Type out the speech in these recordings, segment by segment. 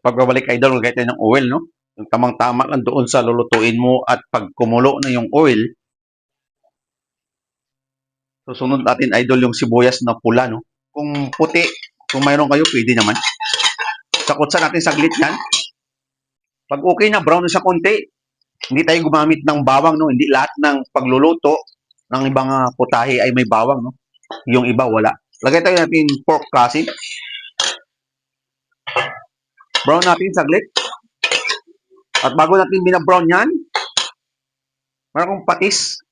pagbabalik idol, lagay tayo ng oil, no? Yung tamang-tama lang doon sa lulutuin mo at pag kumulo na yung oil, susunod natin idol yung sibuyas na pula, no? Kung puti, kung mayroon kayo, pwede naman. Sakutsan natin saglit yan. Pag okay na, brown na sa konti, hindi tayo gumamit ng bawang, no? Hindi lahat ng pagluluto ng ibang putahe ay may bawang, no? Yung iba, wala. Lagay tayo natin pork kasi. Brown natin saglit. At bago natin binabrown yan, meron kong patis.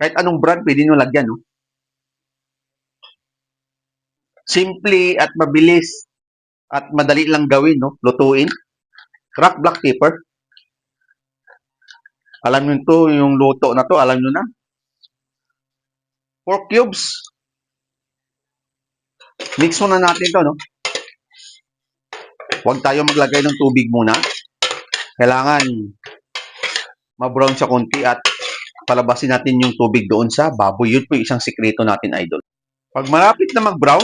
Kahit anong brand, pwede nyo lagyan, no? Simple at mabilis at madali lang gawin, no? Lutuin. Cracked black pepper. Alam nyo to, yung luto na to, alam nyo na. Pork cubes. Mix muna natin to, no? Huwag tayo maglagay ng tubig muna. Kailangan ma-brown siya konti at palabasin natin yung tubig doon sa baboy. Yun po yung isang sikreto natin, idol. Pag malapit na mag-brown,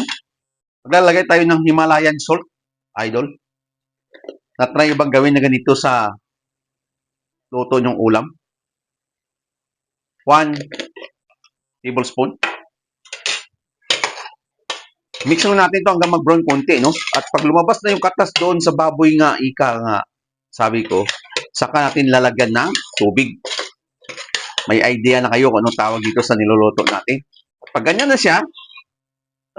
maglalagay tayo ng Himalayan salt, idol. Na-try bang gawin na ganito sa luto nyong ulam? 1 tablespoon. Mix na natin ito hanggang mag-brown konti, no? At pag lumabas na yung katas doon sa baboy nga, ika nga, sabi ko, saka natin lalagyan ng tubig. May idea na kayo kung anong tawag dito sa niluluto natin. Pag ganyan na siya,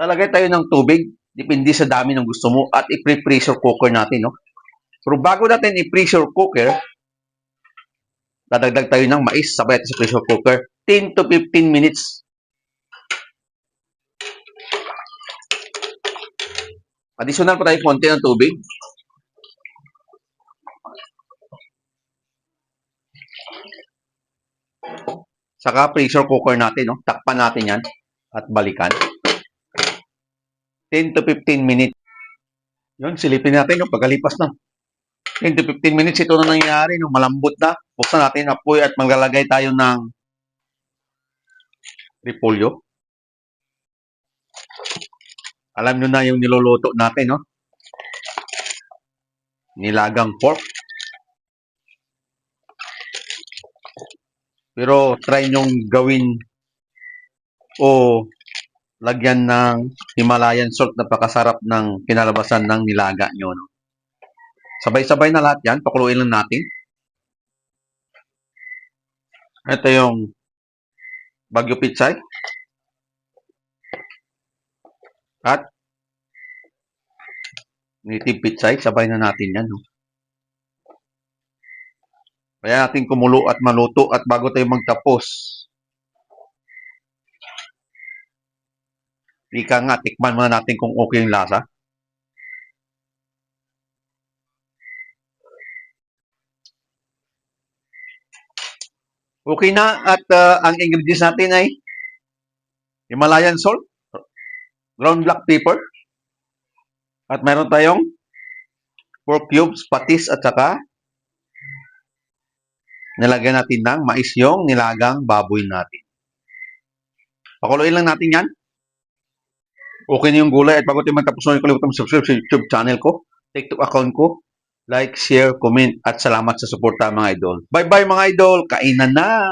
lalagay tayo ng tubig, depende sa dami ng gusto mo, at i-pressure cooker natin, no? Pero bago natin i-pressure cooker, dadagdag tayo ng mais, sabay natin sa pressure cooker, 10 to 15 minutes. Additional pa tayo konti ng tubig. Saka pressure cooker natin, no? Takpan natin yan at balikan. 10 to 15 minutes. Yun, silipin natin yung pagkalipas na 10 to 15 minutes, ito na nangyayari, no? Malambot na. Buksan natin ang apoy at maglalagay tayo ng repolyo. Alam nyo na yung niluluto natin, no? Nilagang pork. Pero try nyong gawin o lagyan ng Himalayan salt. Napakasarap ng kinalabasan ng nilaga nyo, no? Sabay-sabay na lahat yan. Pakuluin lang natin. Ito yung Baguio Pichay. At native pichay, sabay na natin yan, no? Kaya natin kumulo at maluto at bago tayo magtapos, ika nga, tikman muna natin kung okay yung lasa. Okay na at ang ingredients natin ay Himalayan salt, ground black pepper, at meron tayong pork cubes, patis, at saka nilagyan natin ng mais yung nilagang baboy natin. Pakuluin lang natin yan. Okay na yung gulay at bago tayo magtapos, huwag kalimutan mag-subscribe sa YouTube channel ko, TikTok account ko, like, share, comment, at salamat sa suporta mga idol. Bye-bye mga idol, kainan na!